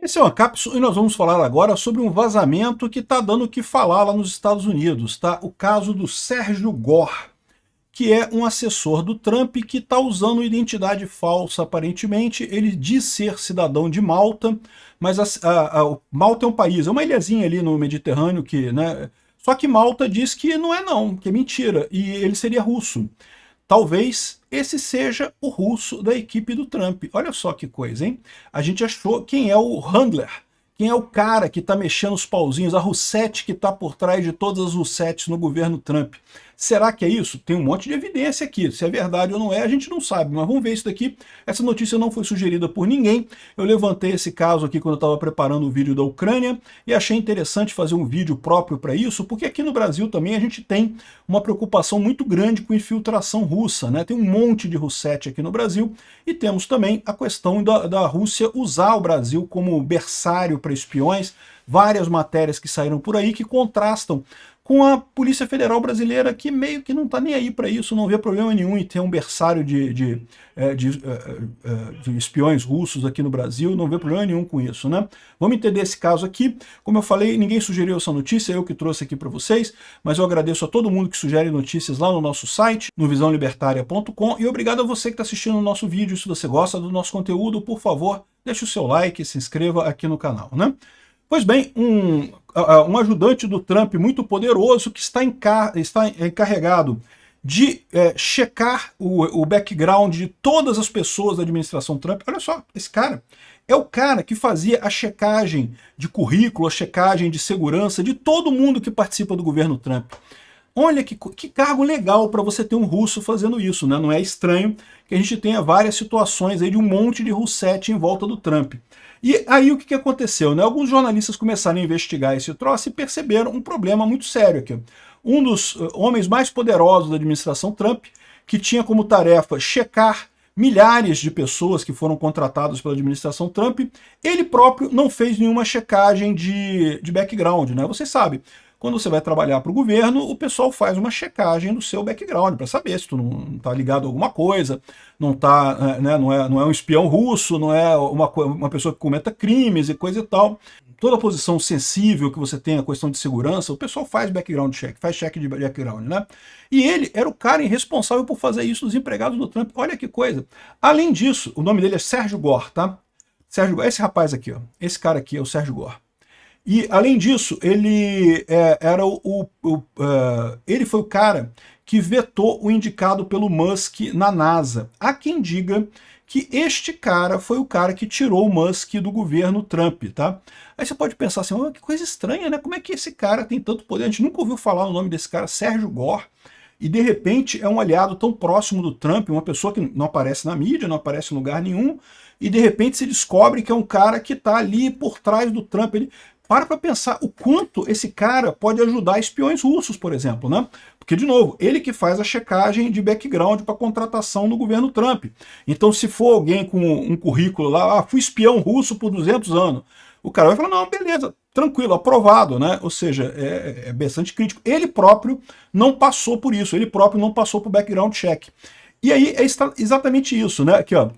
Esse é uma cápsula e nós vamos falar agora sobre um vazamento que está dando o que falar lá nos Estados Unidos, tá? O caso do Sérgio Gore, que é um assessor do Trump que está usando identidade falsa, aparentemente. Ele diz ser cidadão de Malta, mas Malta é um país, é uma ilhazinha ali no Mediterrâneo, que, né? Só que Malta diz que não é não, que é mentira, e ele seria russo. Talvez esse seja o russo da equipe do Trump. Olha só que coisa, hein? A gente achou quem é o Handler, quem é o cara que está mexendo os pauzinhos, a Russette que está por trás de todas as Russettes no governo Trump. Será que é isso? Tem um monte de evidência aqui. Se é verdade ou não é, a gente não sabe, mas vamos ver isso daqui. Essa notícia não foi sugerida por ninguém. Eu levantei esse caso aqui quando eu estava preparando o vídeo da Ucrânia e achei interessante fazer um vídeo próprio para isso, porque aqui no Brasil também a gente tem uma preocupação muito grande com infiltração russa, né? Tem um monte de Russette aqui no Brasil e temos também a questão da Rússia usar o Brasil como berçário para espiões. Várias matérias que saíram por aí que contrastam com a Polícia Federal Brasileira, que meio que não está nem aí para isso, não vê problema nenhum em ter um berçário de espiões russos aqui no Brasil, não vê problema nenhum com isso, né? Vamos entender esse caso aqui. Como eu falei, ninguém sugeriu essa notícia, eu que trouxe aqui para vocês, mas eu agradeço a todo mundo que sugere notícias lá no nosso site, no visãolibertaria.com, e obrigado a você que está assistindo o nosso vídeo. Se você gosta do nosso conteúdo, por favor, deixe o seu like e se inscreva aqui no canal, né? Pois bem, um ajudante do Trump muito poderoso que está encarregado de checar o background de todas as pessoas da administração Trump. Olha só, esse cara é o cara que fazia a checagem de currículo, a checagem de segurança de todo mundo que participa do governo Trump. Olha que cargo legal para você ter um russo fazendo isso, né? Não é estranho que a gente tenha várias situações aí de um monte de Russette em volta do Trump. E aí o que aconteceu, né? Alguns jornalistas começaram a investigar esse troço e perceberam um problema muito sério aqui. Um dos homens mais poderosos da administração Trump, que tinha como tarefa checar milhares de pessoas que foram contratadas pela administração Trump, ele próprio não fez nenhuma checagem de background, né? Você sabe, quando você vai trabalhar para o governo, o pessoal faz uma checagem do seu background para saber se tu não está ligado a alguma coisa, não tá, né, não é um espião russo, não é uma pessoa que cometa crimes e coisa e tal. Toda posição sensível que você tem a questão de segurança, o pessoal faz background check, faz check de background, né? E ele era o cara responsável por fazer isso dos empregados do Trump. Olha que coisa. Além disso, o nome dele é Sérgio Gore, tá? Sérgio Gore, esse rapaz aqui, ó, esse cara aqui é o Sérgio Gore. E, além disso, ele ele foi o cara que vetou o indicado pelo Musk na NASA. Há quem diga que este cara foi o cara que tirou o Musk do governo Trump, tá? Aí você pode pensar assim, oh, que coisa estranha, né? Como é que esse cara tem tanto poder? A gente nunca ouviu falar o nome desse cara, Sérgio Gore, e de repente é um aliado tão próximo do Trump, uma pessoa que não aparece na mídia, não aparece em lugar nenhum, e de repente se descobre que é um cara que está ali por trás do Trump. Ele para pensar o quanto esse cara pode ajudar espiões russos, por exemplo, né? Porque, de novo, ele que faz a checagem de background para contratação no governo Trump. Então, se for alguém com um currículo lá, fui espião russo por 200 anos, o cara vai falar, não, beleza, tranquilo, aprovado, né? Ou seja, é bastante crítico. Ele próprio não passou por isso, ele próprio não passou por background check. E aí é exatamente isso, né? Aqui, ó.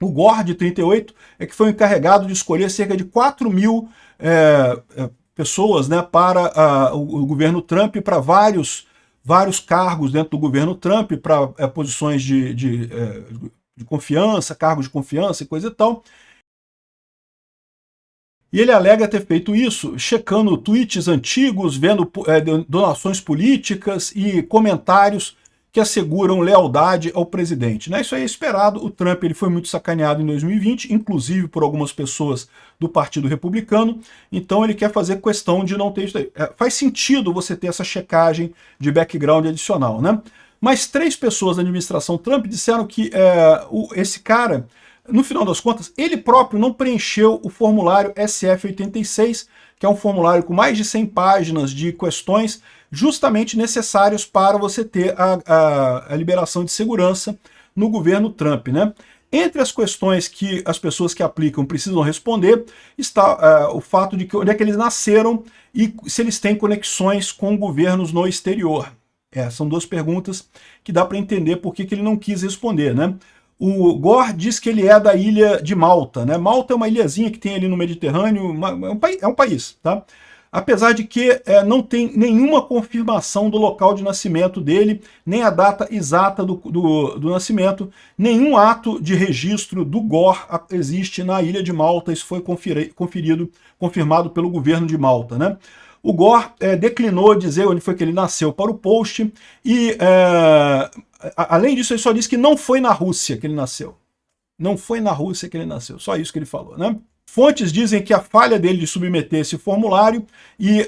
O Gore, de 38, é que foi encarregado de escolher cerca de 4 mil pessoas, né, para o governo Trump, para vários cargos dentro do governo Trump, para posições de confiança, cargos de confiança e coisa e tal. E ele alega ter feito isso checando tweets antigos, vendo donações políticas e comentários que asseguram lealdade ao presidente, né? Isso aí é esperado. O Trump ele foi muito sacaneado em 2020, inclusive por algumas pessoas do Partido Republicano, então ele quer fazer questão de não ter isso aí. Faz sentido você ter essa checagem de background adicional, né? Mas 3 pessoas da administração Trump disseram que esse cara, no final das contas, ele próprio não preencheu o formulário SF-86, que é um formulário com mais de 100 páginas de questões justamente necessários para você ter a liberação de segurança no governo Trump, né? Entre as questões que as pessoas que aplicam precisam responder está o fato de onde é que eles nasceram e se eles têm conexões com governos no exterior. São 2 perguntas que dá para entender por que ele não quis responder, né? O Gore diz que ele é da ilha de Malta, né? Malta é uma ilhazinha que tem ali no Mediterrâneo, é um país, tá? Apesar de que não tem nenhuma confirmação do local de nascimento dele, nem a data exata do nascimento, nenhum ato de registro do Gore existe na ilha de Malta, isso foi confirmado pelo governo de Malta, né? O Gore declinou dizer onde foi que ele nasceu para o post e, além disso, ele só disse que não foi na Rússia que ele nasceu. Não foi na Rússia que ele nasceu, só isso que ele falou, né? Fontes dizem que a falha dele de submeter esse formulário e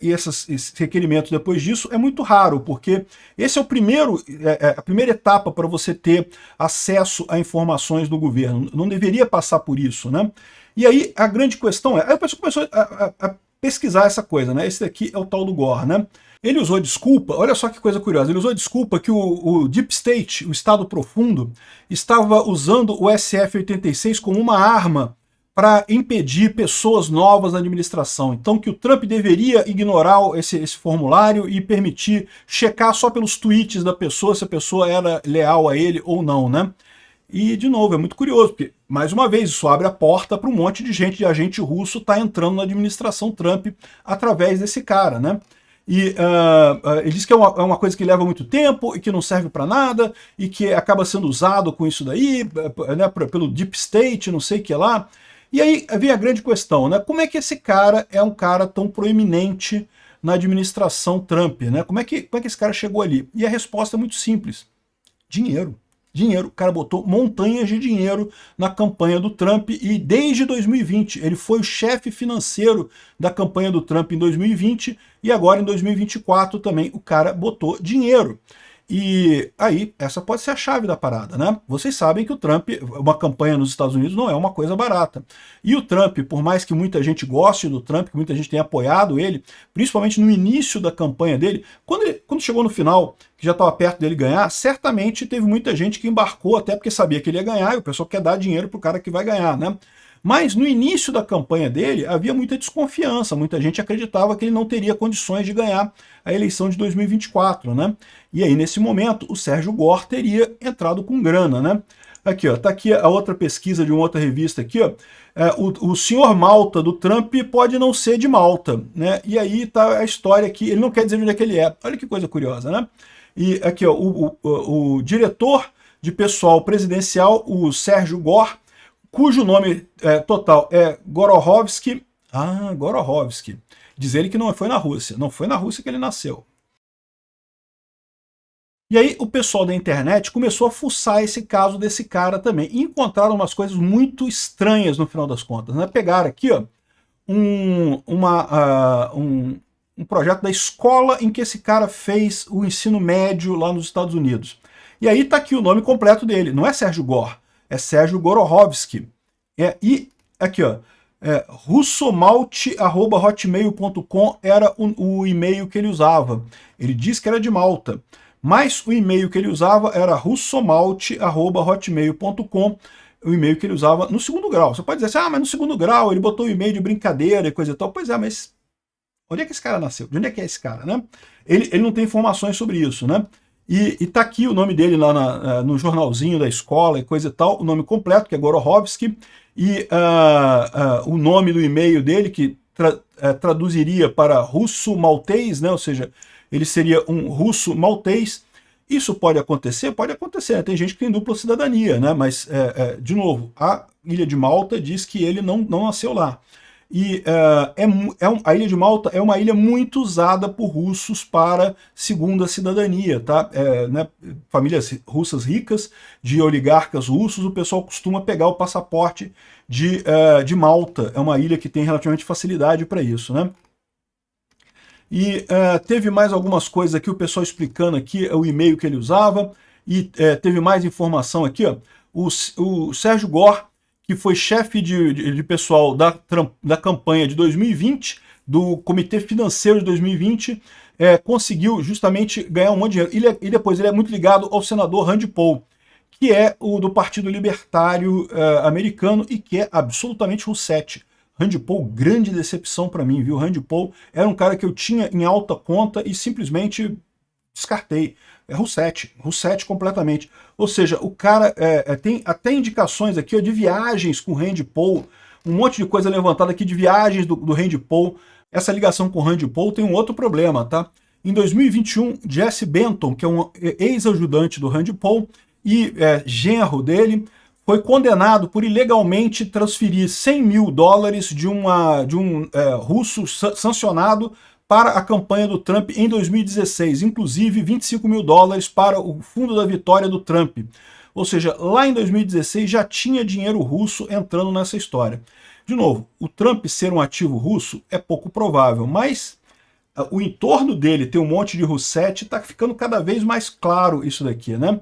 esses requerimentos depois disso é muito raro, porque esse é a primeira etapa para você ter acesso a informações do governo. Não deveria passar por isso, né? E aí a grande questão é, aí o pessoal começou a pesquisar essa coisa, né? Esse daqui é o tal do Gore, né? Ele usou desculpa, olha só que coisa curiosa, ele usou desculpa que o Deep State, o Estado Profundo, estava usando o SF-86 como uma arma para impedir pessoas novas na administração. Então que o Trump deveria ignorar esse formulário e permitir checar só pelos tweets da pessoa se a pessoa era leal a ele ou não, né? E, de novo, é muito curioso, porque, mais uma vez, isso abre a porta para um monte de gente, de agente russo, tá entrando na administração Trump através desse cara, né? E ele diz que é uma coisa que leva muito tempo e que não serve para nada e que acaba sendo usado com isso daí, né, pelo Deep State, não sei o que lá. E aí vem a grande questão, né? Como é que esse cara é um cara tão proeminente na administração Trump, né? Como é que esse cara chegou ali? E a resposta é muito simples. Dinheiro. Dinheiro, o cara botou montanhas de dinheiro na campanha do Trump e desde 2020, ele foi o chefe financeiro da campanha do Trump em 2020 e agora em 2024 também o cara botou dinheiro. E aí, essa pode ser a chave da parada, né? Vocês sabem que o Trump, uma campanha nos Estados Unidos não é uma coisa barata. E o Trump, por mais que muita gente goste do Trump, que muita gente tenha apoiado ele, principalmente no início da campanha dele, quando chegou no final, que já estava perto dele ganhar, certamente teve muita gente que embarcou, até porque sabia que ele ia ganhar, e o pessoal quer dar dinheiro pro cara que vai ganhar, né? Mas no início da campanha dele havia muita desconfiança, muita gente acreditava que ele não teria condições de ganhar a eleição de 2024, né? E aí nesse momento o Sérgio Gore teria entrado com grana, né? Aqui, ó, tá aqui a outra pesquisa de uma outra revista aqui, ó. O senhor Malta do Trump pode não ser de Malta, né? E aí tá a história aqui, ele não quer dizer onde é que ele é. Olha que coisa curiosa, né? E aqui, ó, o diretor de pessoal presidencial, o Sérgio Gore, cujo nome total é Gorohovsky. Ah, Gorohovsky. Diz ele que não foi na Rússia. Não foi na Rússia que ele nasceu. E aí o pessoal da internet começou a fuçar esse caso desse cara também. E encontraram umas coisas muito estranhas no final das contas, né? Pegaram aqui, ó, um projeto da escola em que esse cara fez o ensino médio lá nos Estados Unidos. E aí tá aqui o nome completo dele. Não é Sérgio Gore, é Sérgio Gorohovsky. E aqui, ó, russomalte@hotmail.com era o e-mail que ele usava. Ele disse que era de Malta, mas o e-mail que ele usava era russomalte@hotmail.com, o e-mail que ele usava no segundo grau. Você pode dizer assim, mas no segundo grau ele botou o e-mail de brincadeira e coisa e tal. Pois é, mas onde é que esse cara nasceu? De onde é que é esse cara, né? Ele não tem informações sobre isso, né? E tá aqui o nome dele lá no jornalzinho da escola e coisa e tal, o nome completo, que é Gorohovsky, e o nome do e-mail dele, que traduziria para russo-maltês, né? Ou seja, ele seria um russo maltês. Isso pode acontecer? Pode acontecer, né? Tem gente que tem dupla cidadania, né? Mas, de novo, a Ilha de Malta diz que ele não nasceu lá. E a Ilha de Malta é uma ilha muito usada por russos para segunda cidadania, tá? Né, famílias russas ricas, de oligarcas russos, o pessoal costuma pegar o passaporte de Malta. É uma ilha que tem relativamente facilidade para isso, né? E teve mais algumas coisas aqui, o pessoal explicando aqui o e-mail que ele usava, e teve mais informação aqui, ó. O Sérgio Gore, que foi chefe de pessoal da campanha de 2020, do Comitê Financeiro de 2020, conseguiu justamente ganhar um monte de dinheiro. E depois ele é muito ligado ao senador Rand Paul, que é o do Partido Libertário americano e que é absolutamente russete. Rand Paul, grande decepção para mim, viu? Rand Paul era um cara que eu tinha em alta conta e simplesmente descartei. é Roussetti completamente. Ou seja, o cara tem até indicações aqui ó, de viagens com Rand Paul, um monte de coisa levantada aqui de viagens do Rand Paul. Essa ligação com o Rand Paul tem um outro problema, tá? Em 2021, Jesse Benton, que é um ex-ajudante do Rand Paul e genro dele, foi condenado por ilegalmente transferir 100 mil dólares de um russo sancionado para a campanha do Trump em 2016, inclusive 25 mil dólares para o fundo da vitória do Trump. Ou seja, lá em 2016 já tinha dinheiro russo entrando nessa história. De novo, o Trump ser um ativo russo é pouco provável, mas o entorno dele tem um monte de Roussetti, está ficando cada vez mais claro isso daqui, né?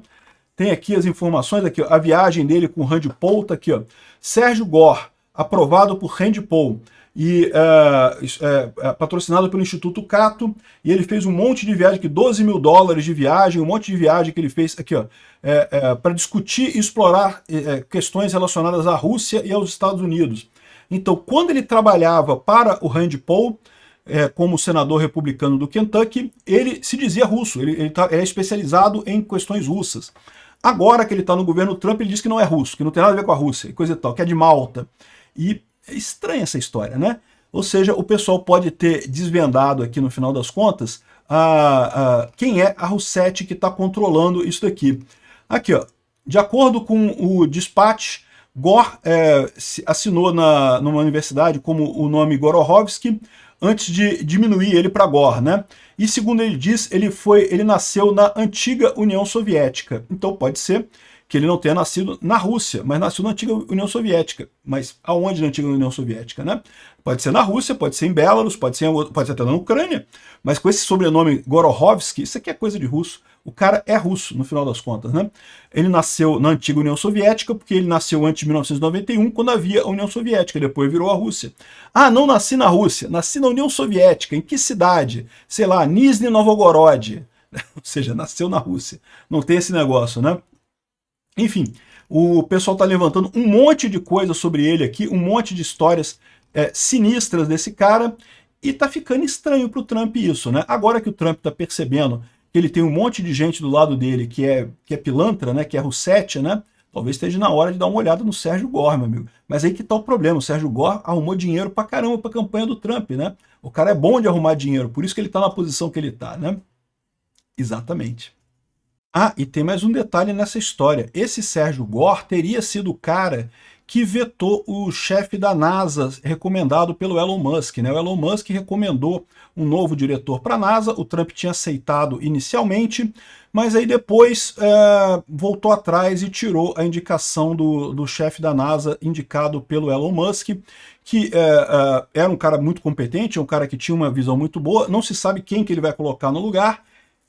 Tem aqui as informações, aqui, ó, a viagem dele com o Rand Paul, tá aqui, ó. Sérgio Gore, aprovado por Rand Paul e patrocinado pelo Instituto Cato, e ele fez um monte de viagem, aqui, 12 mil dólares de viagem, um monte de viagem que ele fez aqui, ó, para discutir e explorar questões relacionadas à Rússia e aos Estados Unidos. Então, quando ele trabalhava para o Rand Paul, como senador republicano do Kentucky, ele se dizia russo, ele é especializado em questões russas. Agora que ele está no governo Trump, ele diz que não é russo, que não tem nada a ver com a Rússia, coisa e tal, que é de Malta. E é estranha essa história, né? Ou seja, o pessoal pode ter desvendado aqui no final das contas quem é a Roussetti que está controlando isso daqui. Aqui, ó, de acordo com o Dispatch, Gore assinou numa universidade como o nome Gorohovsky, antes de diminuir ele para Gore, né? E segundo ele diz, ele nasceu na antiga União Soviética. Então pode ser que ele não tenha nascido na Rússia, mas nasceu na antiga União Soviética. Mas aonde na antiga União Soviética, né? Pode ser na Rússia, pode ser em Belarus, pode ser até na Ucrânia, mas com esse sobrenome Gorohovsky, isso aqui é coisa de russo. O cara é russo, no final das contas, né? Ele nasceu na antiga União Soviética, porque ele nasceu antes de 1991, quando havia a União Soviética, depois virou a Rússia. Ah, não nasci na Rússia, nasci na União Soviética. Em que cidade? Sei lá, Nizhny Novgorod. Ou seja, nasceu na Rússia. Não tem esse negócio, né? Enfim, o pessoal está levantando um monte de coisa sobre ele aqui, um monte de histórias sinistras desse cara, e tá ficando estranho para o Trump isso, né? Agora que o Trump está percebendo que ele tem um monte de gente do lado dele que é pilantra, né? Que é Roussetti, né? Talvez esteja na hora de dar uma olhada no Sérgio Gore, meu amigo. Mas aí que tá o problema, o Sérgio Gore arrumou dinheiro pra caramba pra campanha do Trump, né? O cara é bom de arrumar dinheiro, por isso que ele tá na posição que ele tá, né? Exatamente. Ah, e tem mais um detalhe nessa história. Esse Sérgio Gore teria sido o cara que vetou o chefe da NASA, recomendado pelo Elon Musk, né? O Elon Musk recomendou um novo diretor para a NASA, o Trump tinha aceitado inicialmente, mas aí depois voltou atrás e tirou a indicação do chefe da NASA, indicado pelo Elon Musk, que era um cara muito competente, um cara que tinha uma visão muito boa, não se sabe quem que ele vai colocar no lugar.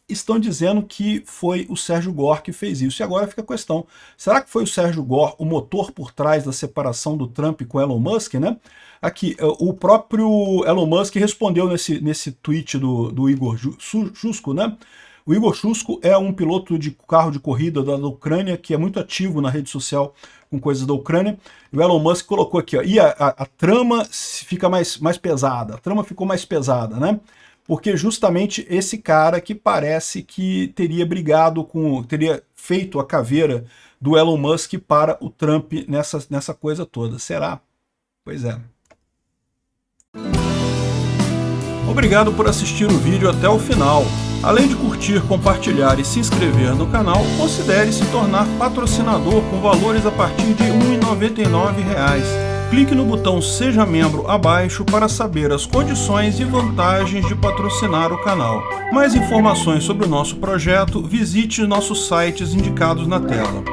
Estão dizendo que foi o Sérgio Gore que fez isso. E agora fica a questão, será que foi o Sérgio Gore o motor por trás da separação do Trump com o Elon Musk, né? Aqui, o próprio Elon Musk respondeu nesse tweet do Igor Shusko, né? O Igor Shusko é um piloto de carro de corrida da Ucrânia, que é muito ativo na rede social com coisas da Ucrânia. E o Elon Musk colocou aqui, ó, e a trama fica mais pesada, a trama ficou mais pesada, né? Porque justamente esse cara que parece que teria teria feito a caveira do Elon Musk para o Trump nessa coisa toda. Será? Pois é. Obrigado por assistir o vídeo até o final. Além de curtir, compartilhar e se inscrever no canal, considere se tornar patrocinador com valores a partir de R$ 1,99. Clique no botão Seja Membro abaixo para saber as condições e vantagens de patrocinar o canal. Mais informações sobre o nosso projeto, visite nossos sites indicados na tela.